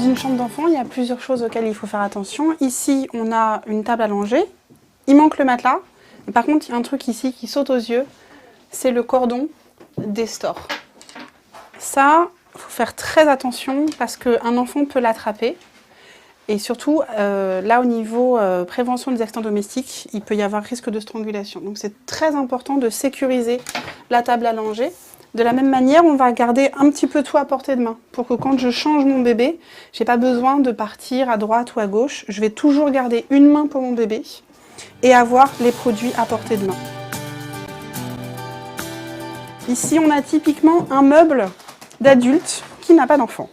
une chambre d'enfant, il y a plusieurs choses auxquelles il faut faire attention. Ici, on a une table allongée. Il manque le matelas. Et par contre, il y a un truc ici qui saute aux yeux, c'est le cordon des stores. Ça, il faut faire très attention parce qu'un enfant peut l'attraper. Et surtout, là au niveau prévention des accidents domestiques, il peut y avoir risque de strangulation. Donc c'est très important de sécuriser la table allongée. De la même manière, on va garder un petit peu tout à portée de main pour que quand je change mon bébé, je n'ai pas besoin de partir à droite ou à gauche. Je vais toujours garder une main pour mon bébé et avoir les produits à portée de main. Ici, on a typiquement un meuble d'adulte qui n'a pas d'enfant,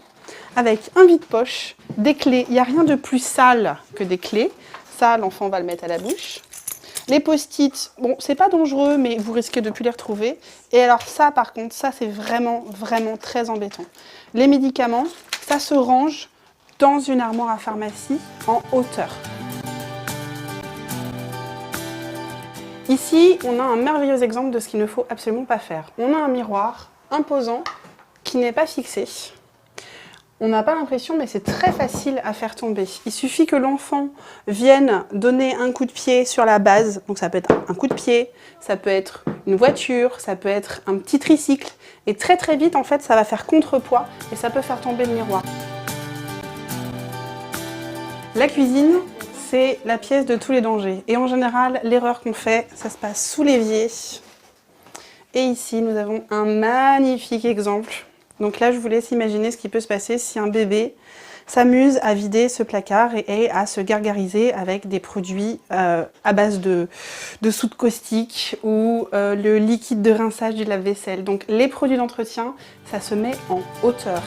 avec un vide-poche, des clés. Il n'y a rien de plus sale que des clés. Ça, l'enfant va le mettre à la bouche. Les post-it, bon, c'est pas dangereux, mais vous risquez de ne plus les retrouver. Et alors ça, par contre, ça, c'est vraiment, vraiment très embêtant. Les médicaments, ça se range dans une armoire à pharmacie en hauteur. Ici, on a un merveilleux exemple de ce qu'il ne faut absolument pas faire. On a un miroir imposant qui n'est pas fixé. On n'a pas l'impression, mais c'est très facile à faire tomber. Il suffit que l'enfant vienne donner un coup de pied sur la base. Donc ça peut être un coup de pied, ça peut être une voiture, ça peut être un petit tricycle. Et très très vite, en fait, ça va faire contrepoids et ça peut faire tomber le miroir. La cuisine, c'est la pièce de tous les dangers. Et en général, l'erreur qu'on fait, ça se passe sous l'évier. Et ici, nous avons un magnifique exemple. Donc là, je vous laisse imaginer ce qui peut se passer si un bébé s'amuse à vider ce placard et à se gargariser avec des produits à base de soude caustique ou le liquide de rinçage du lave-vaisselle. Donc les produits d'entretien, ça se met en hauteur.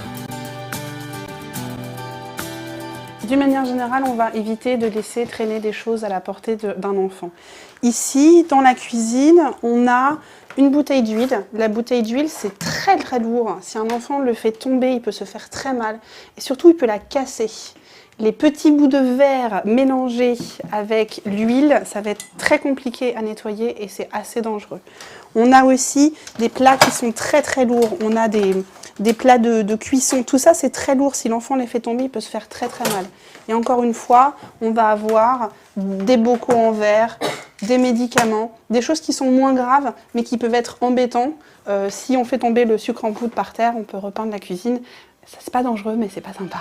D'une manière générale, on va éviter de laisser traîner des choses à la portée d'un enfant. Ici, dans la cuisine, on a une bouteille d'huile. La bouteille d'huile, c'est très très lourd. Si un enfant le fait tomber, il peut se faire très mal. Et surtout, il peut la casser. Les petits bouts de verre mélangés avec l'huile, ça va être très compliqué à nettoyer et c'est assez dangereux. On a aussi des plats qui sont très très lourds. On a des plats de cuisson. Tout ça, c'est très lourd. Si l'enfant les fait tomber, il peut se faire très très mal. Et encore une fois, on va avoir des bocaux en verre, des médicaments, des choses qui sont moins graves, mais qui peuvent être embêtants. Si on fait tomber le sucre en poudre par terre, on peut repeindre la cuisine. Ça, c'est pas dangereux, mais c'est pas sympa.